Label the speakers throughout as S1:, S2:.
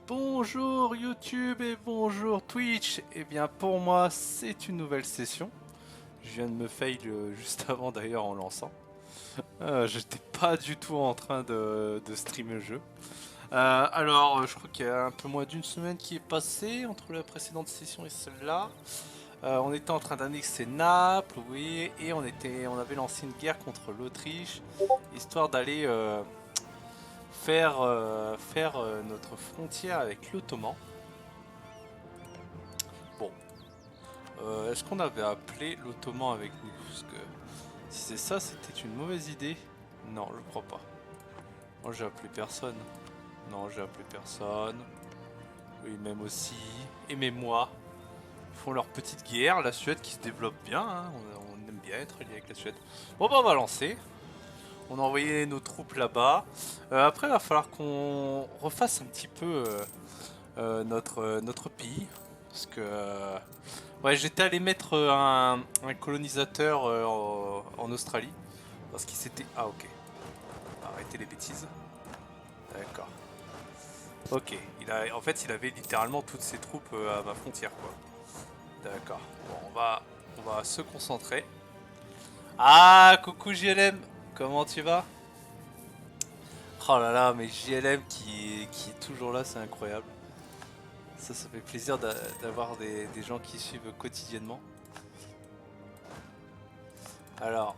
S1: Bonjour YouTube et bonjour Twitch. Eh bien pour moi c'est une nouvelle session. Je viens de me fail juste avant d'ailleurs en lançant. J'étais pas du tout en train de streamer le jeu. Je crois qu'il y a un peu moins d'une semaine qui est passée entre la précédente session et celle-là. On était en train d'annexer Naples, oui, et on avait lancé une guerre contre l'Autriche, histoire d'aller faire notre frontière avec l'Ottoman. Bon, est-ce qu'on avait appelé l'Ottoman avec nous? Parce que si c'est ça, c'était une mauvaise idée. Non, je crois pas. Moi, j'ai appelé personne. Non, j'ai appelé personne. Oui, même aussi. Et même moi. Ils font leur petite guerre. La Suède qui se développe bien. Hein. On aime bien être lié avec la Suède. Bon, bah, on va lancer. On a envoyé nos troupes là-bas. Après, il va falloir qu'on refasse un petit peu notre pays. Parce que ouais, j'étais allé mettre un colonisateur en Australie. Parce qu'il s'était... Ah ok, arrêtez les bêtises. D'accord. Ok, en fait il avait littéralement toutes ses troupes à ma frontière quoi. D'accord. Bon, on va se concentrer. Ah, coucou JLM, comment tu vas? Oh là là, mais JLM qui est toujours là, c'est incroyable. Ça fait plaisir d'avoir des gens qui suivent quotidiennement. Alors,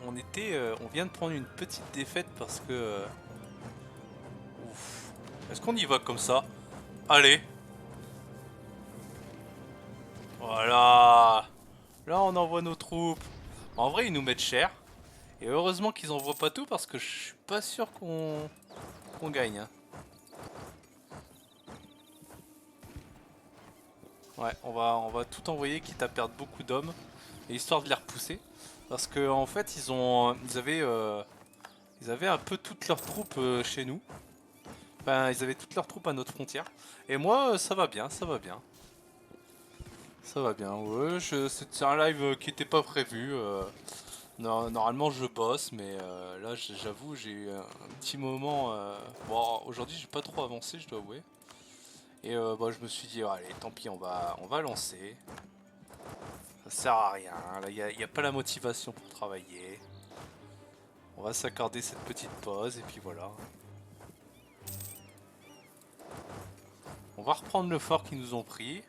S1: on vient de prendre une petite défaite parce que... ouf. Est-ce qu'on y va comme ça? Allez. Voilà. Là, on envoie nos troupes. En vrai, ils nous mettent cher. Et heureusement qu'ils envoient pas tout parce que je suis pas sûr qu'on gagne. Hein. Ouais, on va tout envoyer quitte à perdre beaucoup d'hommes. Et histoire de les repousser. Parce que en fait, ils avaient un peu toutes leurs troupes chez nous. Enfin, ils avaient toutes leurs troupes à notre frontière. Et moi, ça va bien, ça va bien. Ça va bien, ouais, c'est un live qui était pas prévu. Non, normalement je bosse, mais là j'avoue j'ai eu un petit moment. Bon, aujourd'hui j'ai pas trop avancé, je dois avouer. Et bah, je me suis dit, allez, tant pis, on va lancer. Ça sert à rien, là y a pas la motivation pour travailler. On va s'accorder cette petite pause et puis voilà. On va reprendre le fort qu'ils nous ont pris.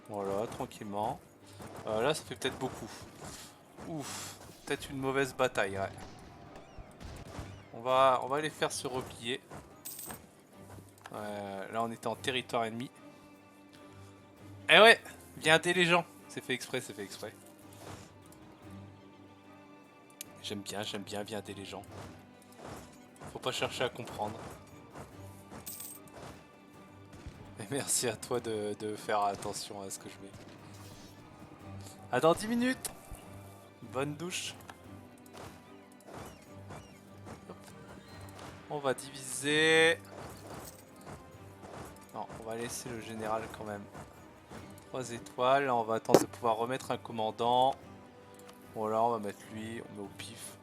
S1: Voilà, tranquillement. Là ça fait peut-être beaucoup. Ouf, peut-être une mauvaise bataille, ouais. On va les faire se replier. Là on était en territoire ennemi. Eh ouais, viens des gens. C'est fait exprès, c'est fait exprès. J'aime bien, viens des gens. Faut pas chercher à comprendre. Et merci à toi de faire attention à ce que je mets. À dans 10 minutes. Bonne douche. Hop. On va diviser. Non, on va laisser le général quand même. 3 étoiles. Là, on va attendre de pouvoir remettre un commandant. Voilà, on va mettre lui. On met au pif.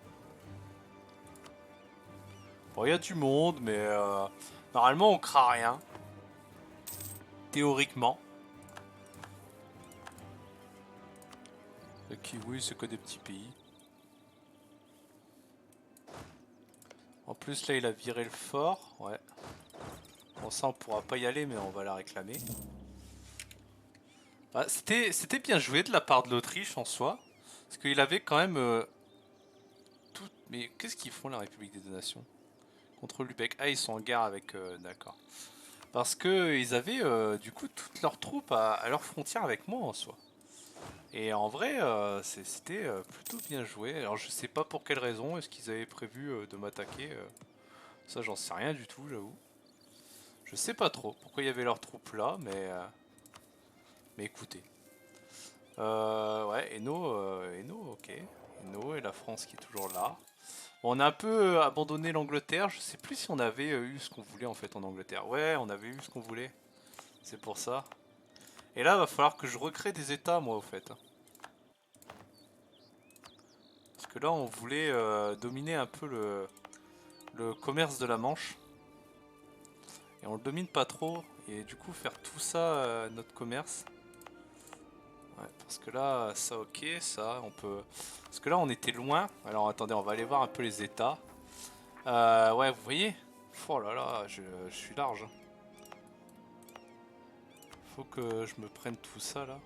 S1: Bon, il y a du monde, mais normalement, on craint rien. Théoriquement. Le kiwi, c'est que des petits pays. En plus, là, il a viré le fort. Ouais. Bon, ça, on pourra pas y aller, mais on va la réclamer. Ah, c'était bien joué de la part de l'Autriche en soi. Parce qu'il avait quand même tout. Mais qu'est-ce qu'ils font, la République des deux Nations? Contre Lubeck. Ah, ils sont en guerre avec. D'accord. Parce que ils avaient du coup toutes leurs troupes à leur frontière avec moi en soi. Et en vrai, c'était plutôt bien joué. Alors je sais pas pour quelle raison, est-ce qu'ils avaient prévu de m'attaquer ça j'en sais rien du tout, j'avoue. Je sais pas trop pourquoi il y avait leurs troupes là, mais écoutez. Ouais, Eno, ok. Eno et la France qui est toujours là. Bon, on a un peu abandonné l'Angleterre, je sais plus si on avait eu ce qu'on voulait en fait en Angleterre. Ouais, on avait eu ce qu'on voulait, c'est pour ça. Et là, va falloir que je recrée des états moi au fait. Parce que là, on voulait dominer un peu le commerce de la Manche. Et on le domine pas trop. Et du coup faire tout ça, notre commerce. Ouais, parce que là, ça ok, ça on peut... Parce que là on était loin. Alors attendez, on va aller voir un peu les états. Ouais, vous voyez? Oh là là, je suis large. Faut que je me prenne tout ça là.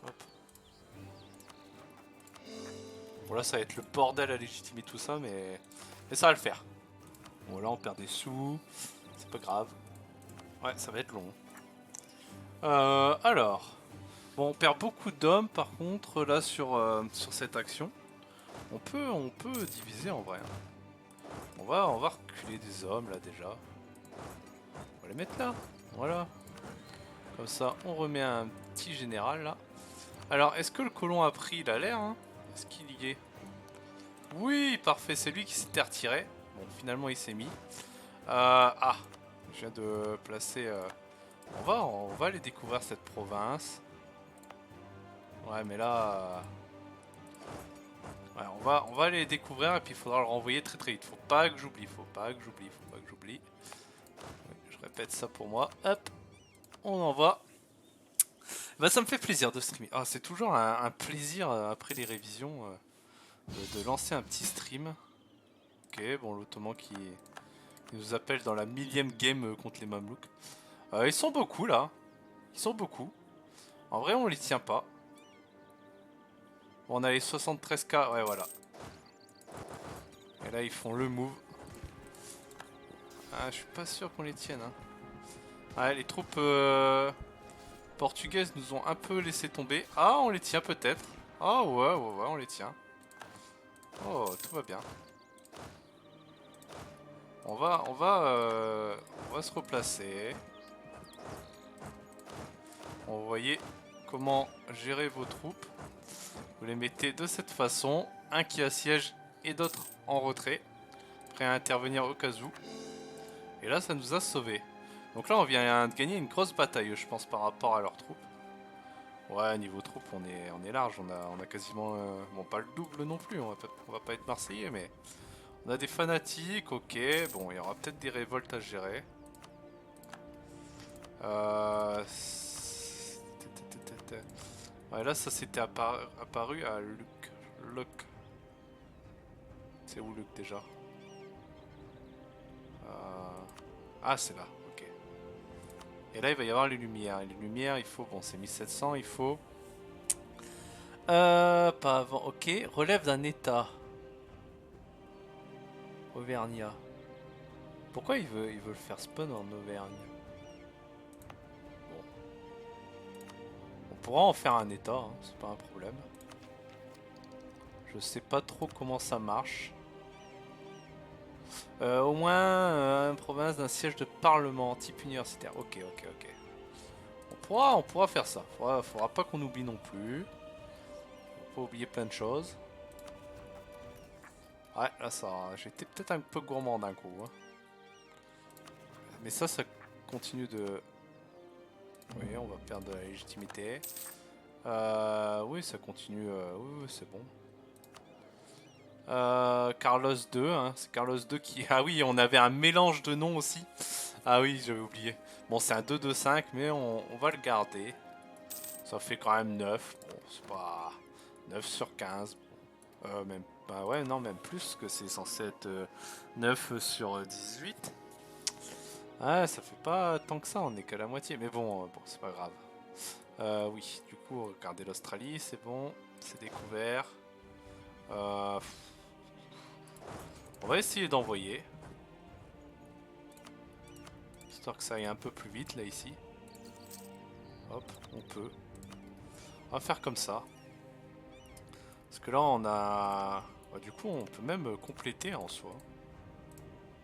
S1: Hop. Bon là ça va être le bordel à légitimer tout ça, mais ça va le faire. Bon là on perd des sous, c'est pas grave. Ouais, ça va être long. Alors, bon on perd beaucoup d'hommes par contre là sur cette action. On peut diviser en vrai. On va reculer des hommes là déjà. On va les mettre là, voilà. Comme ça on remet un petit général là. Alors est-ce que le colon a pris? Il a l'air hein. Est-ce qu'il y est? Oui, parfait, c'est lui qui s'était retiré. Bon, finalement il s'est mis. Ah, je viens de placer... on va aller découvrir cette province. Ouais, mais là... ouais, on va aller les découvrir et puis il faudra le renvoyer très très vite. Faut pas que j'oublie, faut pas que j'oublie. Oui, je répète ça pour moi. Hop, on envoie. Bah ça me fait plaisir de streamer. Ah, c'est toujours un plaisir après les révisions de lancer un petit stream. Ok, bon, l'Ottoman qui nous appelle dans la 1000e game contre les Mamelouks. Ils sont beaucoup là. Ils sont beaucoup. En vrai, on les tient pas. Bon, on a les 73K. Ouais, voilà. Et là, ils font le move. Ah, je suis pas sûr qu'on les tienne. Hein. Ouais, les troupes portugaises nous ont un peu laissé tomber. Ah, on les tient peut-être. Ah, ouais, on les tient. Oh, tout va bien. On va se replacer. Vous voyez comment gérer vos troupes. Vous les mettez de cette façon. Un qui assiège et d'autres en retrait. Prêt à intervenir au cas où. Et là ça nous a sauvés. Donc là on vient de gagner une grosse bataille je pense par rapport à leurs troupes. Ouais niveau troupes on est large. On a quasiment... bon pas le double non plus. On va pas être marseillais mais... On a des fanatiques, ok. Bon il y aura peut-être des révoltes à gérer. Ouais, là ça s'était apparu à Luc. C'est où Luc déjà? Ah c'est là, ok. Et là il va y avoir les lumières. Et les lumières il faut, bon c'est 1700, il faut... pas avant, ok. Relève d'un état. Auvergnat. Pourquoi il veut le faire spawn en Auvergne? Bon. On pourra en faire un état, hein, c'est pas un problème. Je sais pas trop comment ça marche. Au moins une province d'un siège de parlement type universitaire. Ok. On pourra faire ça. Faudra pas qu'on oublie non plus. Faut pas oublier plein de choses. Ouais, là ça, j'étais peut-être un peu gourmand d'un coup. Hein. Mais ça continue de... Oui, on va perdre de la légitimité. Oui, ça continue. Oui, c'est bon. Carlos II, hein, c'est Carlos II qui... Ah oui, on avait un mélange de noms aussi. Ah oui, j'avais oublié. Bon, c'est un 2-2-5, mais on va le garder. Ça fait quand même 9. Bon, c'est pas... 9 sur 15. Même... Bah ouais, non, même plus, que c'est censé être 9 sur 18. Ah, ça fait pas tant que ça, on est qu'à la moitié. Mais bon, c'est pas grave. Oui, du coup, regardez l'Australie, c'est bon. C'est découvert. On va essayer d'envoyer. Histoire que ça aille un peu plus vite, là, ici. Hop, on peut. On va faire comme ça. Parce que là, on a... Bah, du coup, on peut même compléter en soi.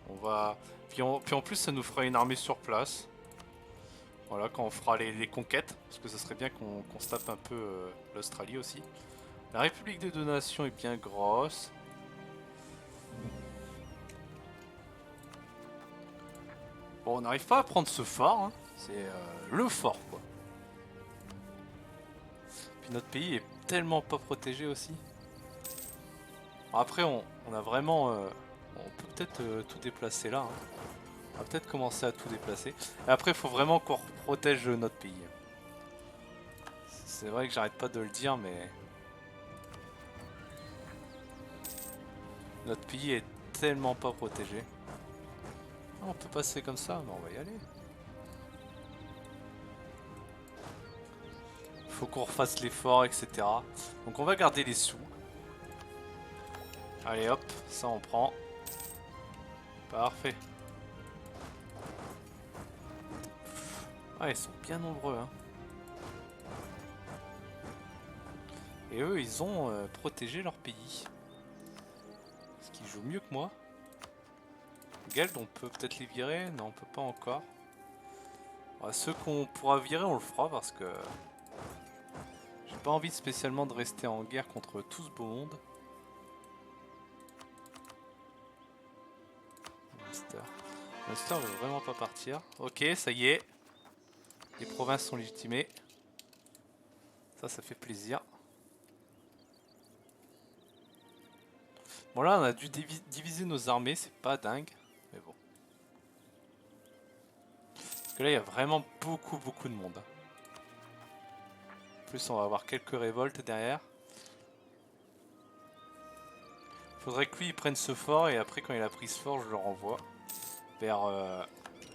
S1: On va... Puis en plus, ça nous fera une armée sur place. Voilà, quand on fera les conquêtes. Parce que ça serait bien qu'on se tape un peu l'Australie aussi. La République des deux Nations est bien grosse. Bon, on n'arrive pas à prendre ce fort. Hein. C'est le fort, quoi. Puis notre pays est tellement pas protégé aussi. Bon, après, on a vraiment... Bon, on peut peut-être tout déplacer là. Hein. On va peut-être commencer à tout déplacer. Et après, il faut vraiment qu'on protège notre pays. C'est vrai que j'arrête pas de le dire, mais... Notre pays est tellement pas protégé. Ah, on peut passer comme ça, mais on va y aller. Faut qu'on refasse l'effort, etc. Donc on va garder les sous. Allez hop, ça on prend. Parfait. Ah, ils sont bien nombreux, hein. Et eux, ils ont protégé leur pays. Est-ce qu'ils jouent mieux que moi? Geld, on peut peut-être les virer? Non, on peut pas encore. Ouais, ceux qu'on pourra virer, on le fera parce que... J'ai pas envie spécialement de rester en guerre contre tout ce beau monde. Monster. Monster veut vraiment pas partir. Ok, ça y est. Les provinces sont légitimées. Ça fait plaisir. Bon là, on a dû diviser nos armées, c'est pas dingue. Mais bon. Parce que là, il y a vraiment beaucoup de monde. En plus, on va avoir quelques révoltes derrière. Faudrait que lui, il prenne ce fort et après, quand il a pris ce fort, je le renvoie vers...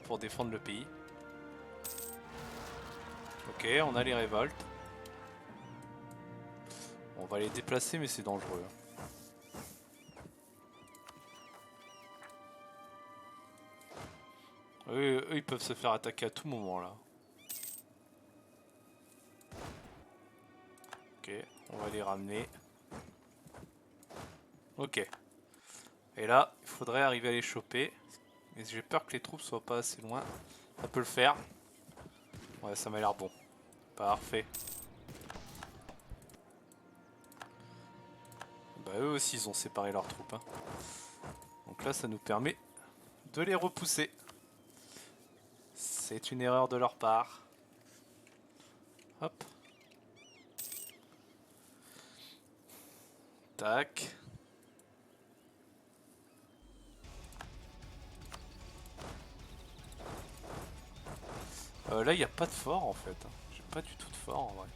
S1: pour défendre le pays. Ok, on a les révoltes. On va les déplacer, mais c'est dangereux. Eux, ils peuvent se faire attaquer à tout moment là. Ok, on va les ramener. Ok. Et là, il faudrait arriver à les choper. Mais j'ai peur que les troupes soient pas assez loin. Ça peut le faire. Ouais, ça m'a l'air bon. Parfait. Bah eux aussi, ils ont séparé leurs troupes. Hein. Donc là, ça nous permet de les repousser. C'est une erreur de leur part. Hop. Tac. Là, il n'y a pas de fort en fait. J'ai pas du tout de fort en vrai.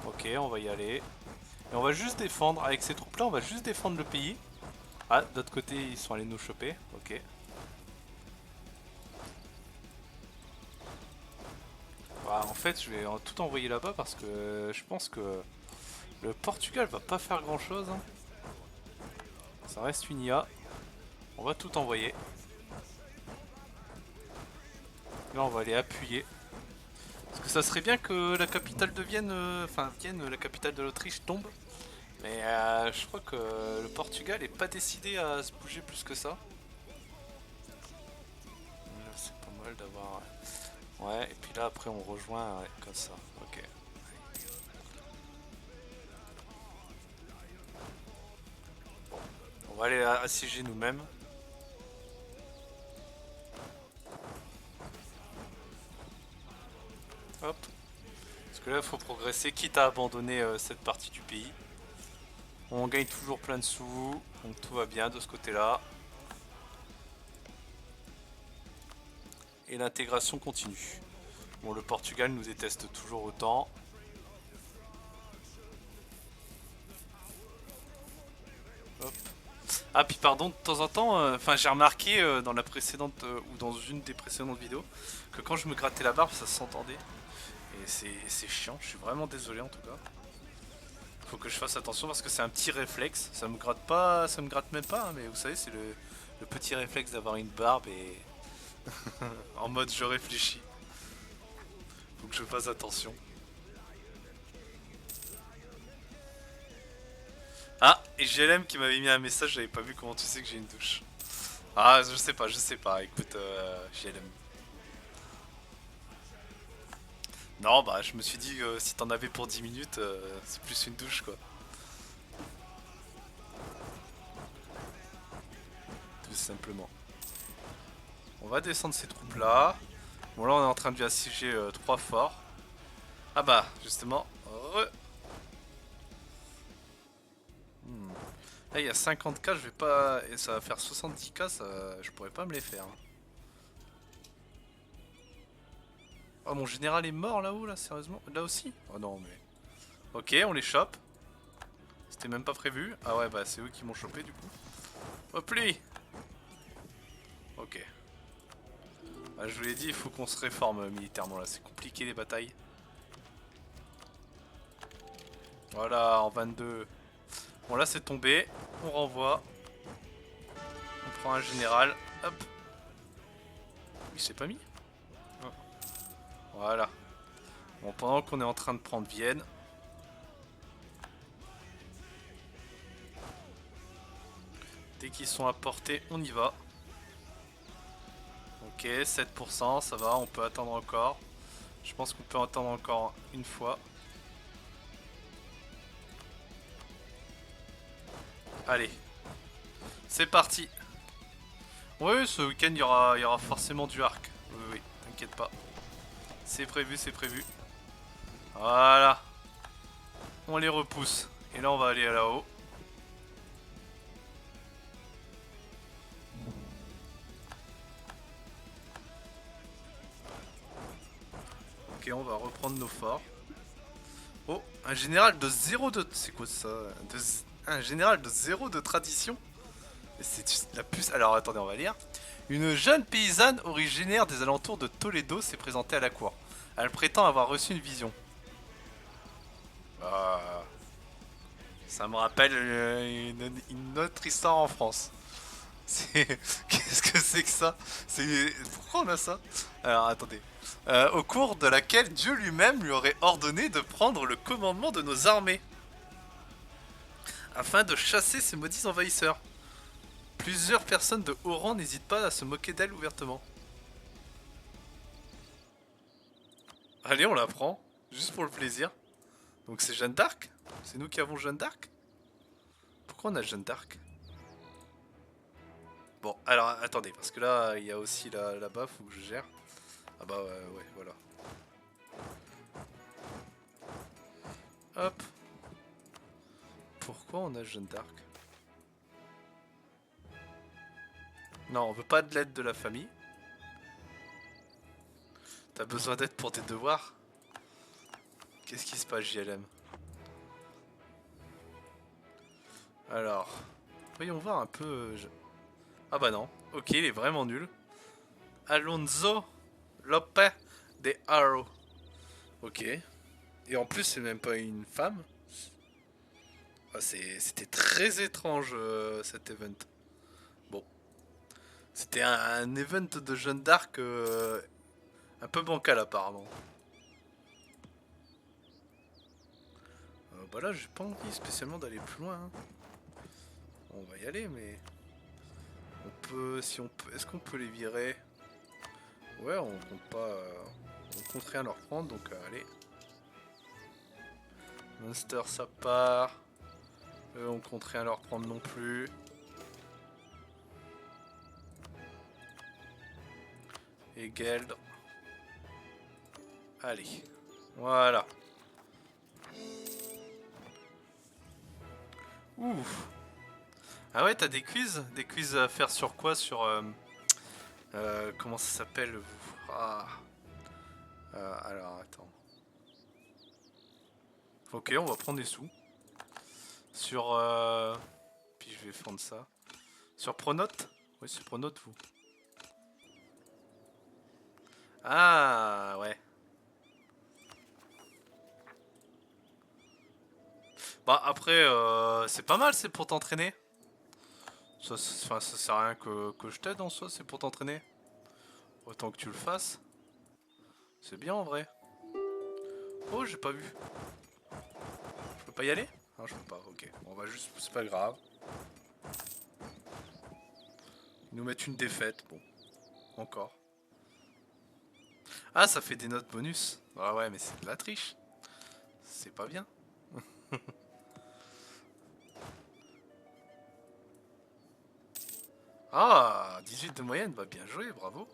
S1: Ok, on va y aller. Et on va juste défendre. Avec ces troupes là, on va juste défendre le pays. Ah, d'autre côté, ils sont allés nous choper. Ok. Bah, en fait, je vais tout envoyer là-bas parce que je pense que le Portugal va pas faire grand chose. Hein. Ça reste une IA. On va tout envoyer. Là, on va aller appuyer. Parce que ça serait bien que la capitale de Vienne, enfin Vienne, la capitale de l'Autriche, tombe. Mais je crois que le Portugal est pas décidé à se bouger plus que ça. C'est pas mal d'avoir... Ouais, et puis là après on rejoint ouais, comme ça. Ok. Bon, on va aller assiéger nous-mêmes. Hop. Parce que là il faut progresser, quitte à abandonner cette partie du pays. On gagne toujours plein de sous, donc tout va bien de ce côté-là. Et l'intégration continue. Bon, le Portugal nous déteste toujours autant. Hop. Ah, puis pardon, de temps en temps, enfin j'ai remarqué dans la précédente ou dans une des précédentes vidéos que quand je me grattais la barbe, ça s'entendait. Et c'est chiant, je suis vraiment désolé en tout cas. Faut que je fasse attention parce que c'est un petit réflexe. Ça me gratte pas, ça me gratte même pas, hein, mais vous savez, c'est le petit réflexe d'avoir une barbe et en mode je réfléchis. Faut que je fasse attention. Ah, et GLM qui m'avait mis un message, j'avais pas vu comment tu sais que j'ai une douche. Ah, je sais pas, écoute, GLM. Non, bah je me suis dit, si t'en avais pour 10 minutes, c'est plus une douche quoi. Tout simplement. On va descendre ces troupes là. Bon là on est en train de lui assiéger 3 forts. Ah bah, justement, Là il y a 50k, je vais pas... Et ça va faire 70k, ça... je pourrais pas me les faire. Oh mon général est mort là-haut là, sérieusement? Là aussi? Oh non mais... Ok, on les chope. C'était même pas prévu. Ah ouais bah c'est eux qui m'ont chopé du coup. Hop lui. Ok. Bah, je vous l'ai dit, il faut qu'on se réforme militairement là, c'est compliqué les batailles. Voilà, en 22. Bon là c'est tombé, on renvoie. On prend un général. Hop. Il s'est pas mis? Oh. Voilà. Bon, pendant qu'on est en train de prendre Vienne. Dès qu'ils sont à portée, on y va. Ok, 7%, ça va, on peut attendre encore. Je pense qu'on peut attendre encore une fois. Allez. C'est parti. Oui, ce week-end, il y aura forcément du arc. Oui, oui, t'inquiète pas. C'est prévu, c'est prévu. Voilà. On les repousse. Et là, on va aller là-haut. Ok, on va reprendre nos forts. Oh, un général de 0 de... C'est quoi ça Un général de 0 de tradition. C'est la puce... Alors, attendez, on va lire. Une jeune paysanne originaire des alentours de Toledo s'est présentée à la cour. Elle prétend avoir reçu une vision. Ah, ça me rappelle une autre histoire en France. Qu'est-ce que c'est que ça? Pourquoi on a ça? Alors attendez. Au cours de laquelle Dieu lui-même lui aurait ordonné de prendre le commandement de nos armées afin de chasser ces maudits envahisseurs. Plusieurs personnes de haut rang n'hésitent pas à se moquer d'elle ouvertement. Allez, on la prend, juste pour le plaisir. Donc c'est Jeanne d'Arc? C'est nous qui avons Jeanne d'Arc? Pourquoi on a Jeanne d'Arc? Bon, alors attendez, parce que là, il y a aussi là-bas, faut que je gère. Ah bah ouais, voilà. Hop. Pourquoi on a Jeanne d'Arc? Non, on veut pas de l'aide de la famille. T'as besoin d'aide pour tes devoirs? Qu'est-ce qui se passe, JLM? Alors, voyons voir un peu... Ah bah non, ok, il est vraiment nul. Alonso Lopez de Haro. Ok. Et en plus, c'est même pas une femme. Ah, c'était très étrange cet event. Bon, c'était un event de Jeanne d'Arc un peu bancal apparemment. Bah là, j'ai pas envie spécialement d'aller plus loin. Hein. On va y aller, mais on peut, si on peut, est-ce qu'on peut les virer? Ouais, on compte pas, on compte rien leur prendre, donc allez. Monster, ça part. Eux, on compte rien leur prendre non plus. Et Geld. Allez. Voilà. Ouf. Ah ouais, t'as des quiz? Des quiz à faire sur quoi? Sur... comment ça s'appelle? Ah. Alors, attends. Ok, on va prendre des sous. Sur... Puis je vais prendre ça. Sur Pronote? Oui, c'est Pronote, vous. Ah, ouais. Bah, après, c'est pas mal, c'est pour t'entraîner. Ça sert à rien que je t'aide en soi, c'est pour t'entraîner. Autant que tu le fasses. C'est bien en vrai. Oh, j'ai pas vu. Je peux pas y aller? Non, je peux pas, ok. Bon, on va juste, c'est pas grave. Ils nous mettent une défaite, bon. Encore. Ah, ça fait des notes bonus. Ah ouais, mais c'est de la triche. C'est pas bien. Ah, 18 de moyenne, bah bien joué, bravo.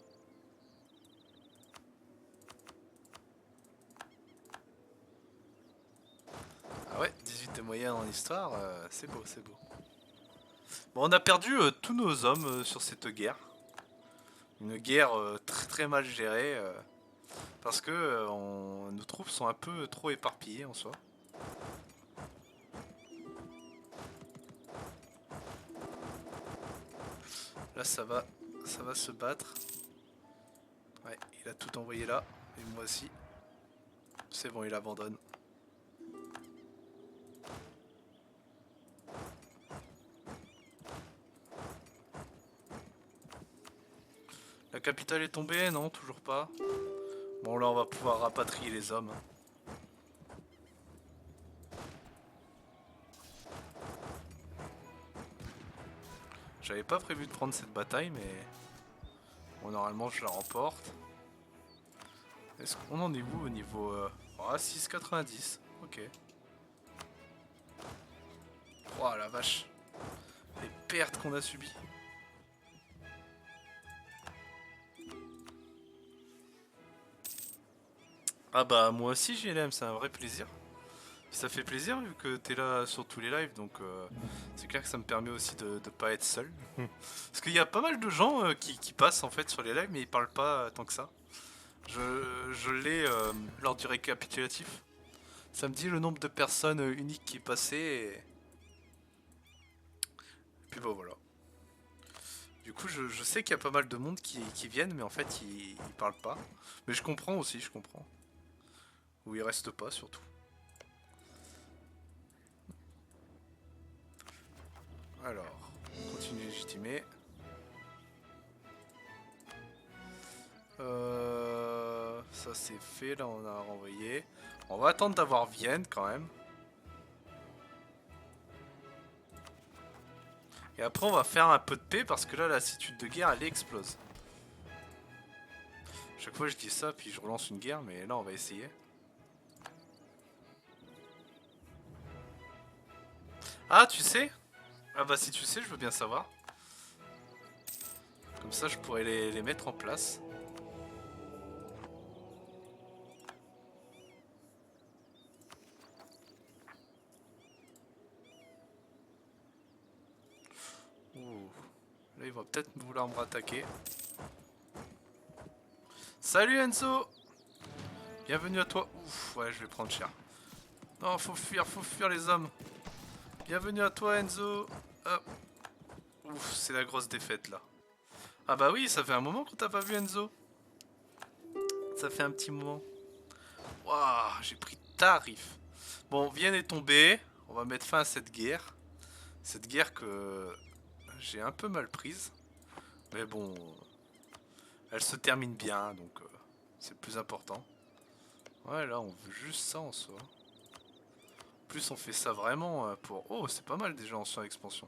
S1: Ah ouais, 18 de moyenne en histoire, c'est beau, c'est beau. Bon, on a perdu tous nos hommes sur cette guerre. Une guerre très très mal gérée. Parce que nos troupes sont un peu trop éparpillées en soi. Là ça va se battre. Ouais, il a tout envoyé là. Et moi aussi. C'est bon, il abandonne. La capitale est tombée? Non, toujours pas. Bon, là on va pouvoir rapatrier les hommes. J'avais pas prévu de prendre cette bataille, mais bon, normalement je la remporte. Est-ce qu'on en est où au niveau 6,90. Ok. Oh la vache. Les pertes qu'on a subies. Ah bah moi aussi JLM, c'est un vrai plaisir. Ça fait plaisir vu que t'es là sur tous les lives, donc c'est clair que ça me permet aussi de pas être seul. Parce qu'il y a pas mal de gens qui passent en fait sur les lives, mais ils parlent pas tant que ça. Je l'ai lors du récapitulatif. Ça me dit le nombre de personnes uniques qui est passé. Et puis bah voilà. Du coup, je sais qu'il y a pas mal de monde qui viennent, mais en fait ils parlent pas. Mais je comprends aussi, je comprends. Ou ils restent pas surtout. Alors, continue légitimer. Ça c'est fait, là on a renvoyé. On va attendre d'avoir Vienne quand même. Et après on va faire un peu de paix parce que là la lassitude de guerre elle explose. Chaque fois je dis ça puis je relance une guerre, mais là on va essayer. Ah tu sais? Ah bah si tu sais je veux bien savoir. Comme ça je pourrais les mettre en place. Ouh. Là il va peut-être vouloir me rattaquer. Salut Enzo! Bienvenue à toi. Ouf, ouais je vais prendre cher. Non, faut fuir les hommes. Bienvenue à toi Enzo. Hop. Ouf, c'est la grosse défaite là. Ah bah oui, ça fait un moment qu'on t'a pas vu Enzo. Ça fait un petit moment. Waouh, j'ai pris tarif. Bon, Vienne est tombée. On va mettre fin à cette guerre. Cette guerre que j'ai un peu mal prise. Mais bon, elle se termine bien, donc c'est le plus important. Ouais, là, on veut juste ça en soi. En plus, on fait ça vraiment pour... Oh, c'est pas mal déjà en sur-expansion.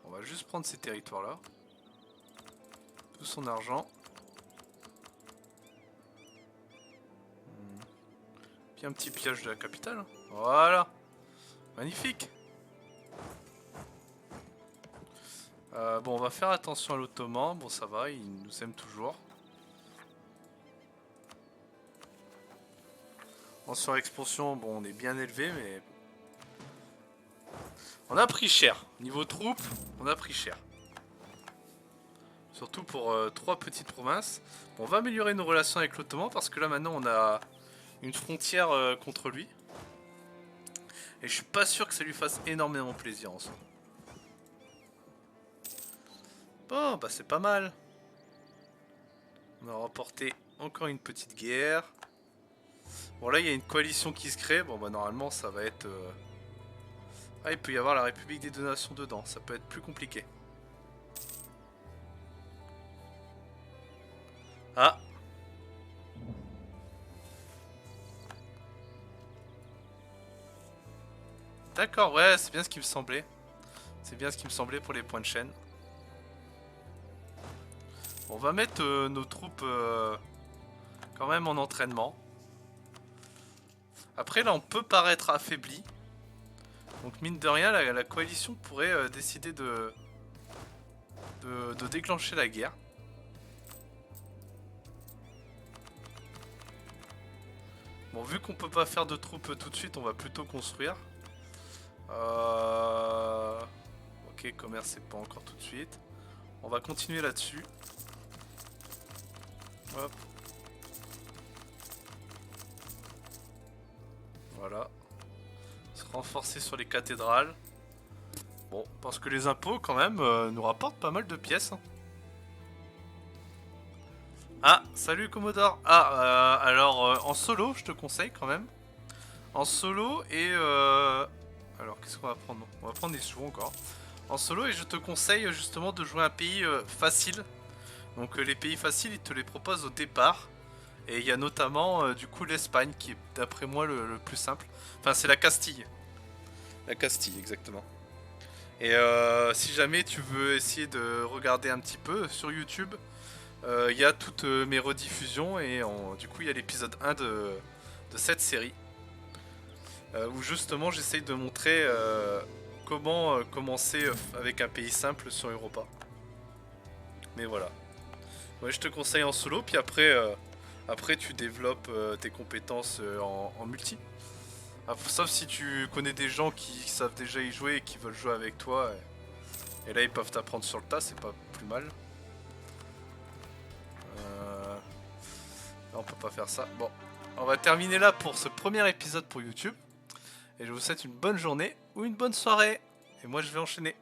S1: On va juste prendre ces territoires-là. Tout son argent. Puis un petit pillage de la capitale. Voilà. Magnifique. Bon, on va faire attention à l'Ottoman. Bon, ça va, il nous aime toujours. En sur-expansion, bon, on est bien élevé, mais... On a pris cher. Niveau troupes, on a pris cher. Surtout pour 3 petites provinces. Bon, on va améliorer nos relations avec l'Ottoman parce que là, maintenant, on a une frontière contre lui. Et je suis pas sûr que ça lui fasse énormément plaisir en soi. Bon, bah c'est pas mal. On a remporté encore une petite guerre. Bon là il y a une coalition qui se crée. Bon bah normalement ça va être... Ah il peut y avoir la République des deux Nations dedans. Ça peut être plus compliqué. Ah. D'accord, ouais c'est bien ce qui me semblait. C'est bien ce qui me semblait pour les points de chaîne. Bon, on va mettre nos troupes quand même en entraînement. Après là on peut paraître affaibli. Donc mine de rien la coalition pourrait décider de déclencher la guerre. Bon vu qu'on peut pas faire de troupes tout de suite, on va plutôt construire. Ok Ok, commerce c'est pas encore tout de suite. On va continuer là-dessus. Hop. Voilà. Se renforcer sur les cathédrales. Bon, parce que les impôts quand même nous rapportent pas mal de pièces. Ah, salut Commodore. Ah, alors en solo, je te conseille quand même. En solo et... Alors, qu'est-ce qu'on va prendre? On va prendre des sous encore. En solo, et je te conseille justement de jouer un pays facile. Donc les pays faciles, ils te les proposent au départ. Et il y a notamment du coup l'Espagne qui est d'après moi le plus simple. Enfin, c'est la Castille. La Castille, exactement. Et si jamais tu veux essayer de regarder un petit peu sur YouTube, il y a toutes mes rediffusions et du coup il y a l'épisode 1 de cette série où justement j'essaye de montrer comment commencer avec un pays simple sur Europa. Mais voilà. Ouais, je te conseille en solo, puis après tu développes tes compétences en multi. Ah, sauf si tu connais des gens qui savent déjà y jouer et qui veulent jouer avec toi. Et là ils peuvent t'apprendre sur le tas, c'est pas plus mal. Là, on peut pas faire ça. Bon, on va terminer là pour ce premier épisode pour YouTube. Et je vous souhaite une bonne journée ou une bonne soirée. Et moi je vais enchaîner.